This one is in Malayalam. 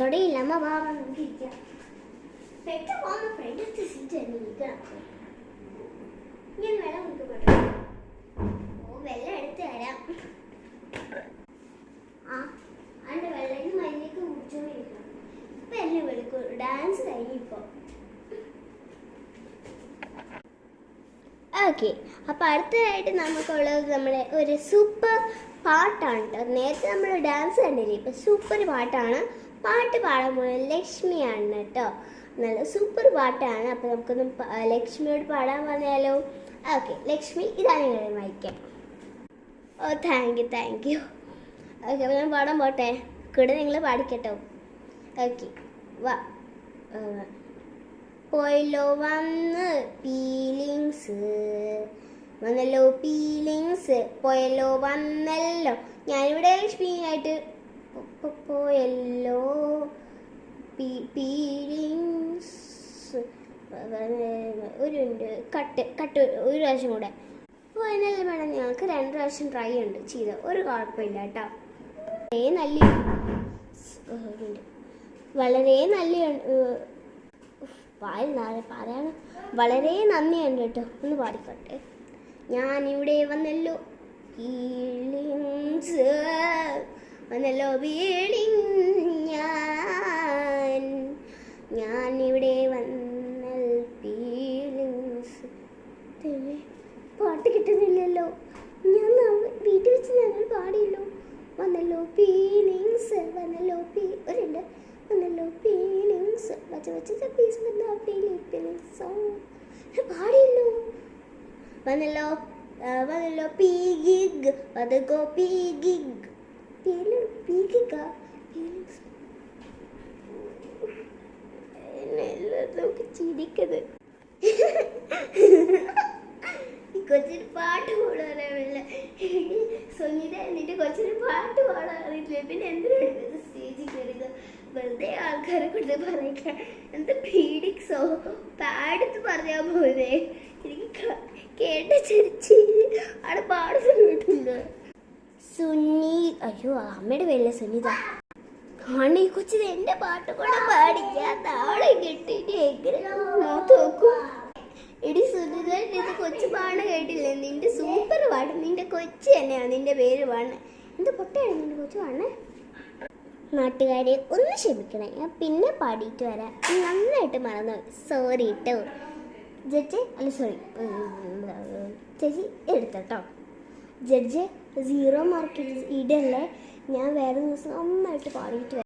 തുടയില്ല അമ്മ വാ നമുക്ക് ഇരിക്കാം. പെട്ടെന്ന് പോകുന്ന ഫ്രണ്ട് സീറ്റ് തന്നെ ഇരിക്കണം. ഞാൻ വെള്ളം കൊടുക്കപ്പെട്ടു. ഓ വെള്ളം എടുത്ത് തരാം. ആ അതിൻ്റെ വെള്ളം മല്ലിക്ക് കുടിച്ചോണ്ടിരിക്കണം. ഇപ്പം എന്നെ വിളിക്കും. ഡാൻസ് കഴിഞ്ഞിപ്പോൾ. ഓക്കെ, അപ്പോൾ അടുത്തതായിട്ട് നമുക്കുള്ളത് നമ്മുടെ ഒരു സൂപ്പർ പാട്ടാണ് കേട്ടോ. നേരത്തെ നമ്മൾ ഡാൻസ് കണ്ടില്ലേ, ഇപ്പം സൂപ്പർ പാട്ടാണ്. പാട്ട് പാടാൻ പോകുന്നത് ലക്ഷ്മിയാണ് കേട്ടോ. നല്ല സൂപ്പർ പാട്ടാണ്. അപ്പോൾ നമുക്കൊന്ന് ലക്ഷ്മിയോട് പാടാൻ പറഞ്ഞാലോ? ഓക്കെ ലക്ഷ്മി, ഇതാണ് ഞാൻ വായിക്കാം. ഓ താങ്ക് യു. ഓക്കെ, അപ്പോൾ ഞാൻ പാടാൻ പോട്ടെ. കൂടെ നിങ്ങൾ പാടിക്കട്ടോ. ഓക്കെ വാ. പോയല്ലോ വന്ന് ഫീലിങ്സ്, വന്നല്ലോ ഫീലിങ്സ്, പോയല്ലോ വന്നല്ലോ. ഞാനിവിടെ ലക്ഷ്മിയായിട്ട് പോയല്ലോ ഫീലിങ്സ്. ഒരു കട്ട് ഒരു പ്രാവശ്യം കൂടെ പോയനല്ലേ മേഡം. ഞങ്ങൾക്ക് 2 പ്രാവശ്യം ട്രൈ ഉണ്ട് ചെയ്ത്, ഒരു കുഴപ്പമില്ല കേട്ടോ. വളരെ നല്ല പറയാൻ വളരെ നന്ദിയുണ്ട് കേട്ടോ. ഒന്ന് പാടിക്കോട്ടെ. ഞാനിവിടെ വന്നല്ലോ ഫീലിങ്സ്, വന്നല്ലോ ഫീലിംഗ്. ഞാനിവിടെ വന്നൽ ഫീലിങ്സ്. പാട്ട് കിട്ടുന്നില്ലല്ലോ. ഞാൻ വീട്ടിൽ വെച്ച് ഞങ്ങൾ പാടിയല്ലോ. വന്നല്ലോ ഫീലിങ്സ്, വന്നല്ലോ ഒരുണ്ട്, വന്നല്ലോ ഫീലിങ്സ്, പാടിയല്ലോ. വന്നല്ലോ വന്നല്ലോ പീഗിഗ്, വന്നോ പീഗിഗ്, പീഗിഗാ ഫീലിങ്സ്. ചിരിക്കത് കൊച്ചിന് പാട്ട് പാടാറില്ല. സംഗീത എന്നിട്ട് കൊച്ചിന് പാട്ട് പാടാറില്ല. പിന്നെ എന്തിനാണ് സ്റ്റേജിൽ കയറിയത്? വെറുതെ ആൾക്കാരെ കൊണ്ട് പറയിക്കാൻ. എന്ത് ഫീലിങ്സോ പാടത്ത് പറഞ്ഞാൽ പോലെ. എനിക്ക് കേട്ട ചിരിച്ച് അവിടെ പാടുന്ന കേട്ടില്ല. സുനി, അയ്യോ അമ്മയുടെ പേരില്ല സുനിത. ആണ് ഈ കൊച്ചിന് എൻ്റെ പാട്ട് കൂടെ പാടിക്കാൻ നാളെ കിട്ടിയിട്ട് എങ്ങനെ നോക്കും. എടി സുനിത, ഇത് കൊച്ചു പാട കേട്ടില്ലേ? നിന്റെ സൂപ്പർ പാട്ട്, നിന്റെ കൊച്ചു തന്നെയാണ് നിന്റെ പേര് പാടുന്നത്. എന്ത് പൊട്ടയാണ് നിന്റെ കൊച്ചു പാടുന്നത്. നാട്ടുകാരെ ഒന്ന് ക്ഷമിക്കണേ, ഞാൻ പിന്നെ പാടിയിട്ട് വരാം. നന്നായിട്ട് മറന്നു, സോറി കേട്ടോ. ജഡ്ജ് അല്ല സോറി ചേച്ചി എടുത്തോ. ജഡ്ജ് 0 മാർക്ക് ഇടല്ലേ. ഞാൻ വേറെ ദിവസം നന്നായിട്ട് പാടിയിട്ട് വരാം.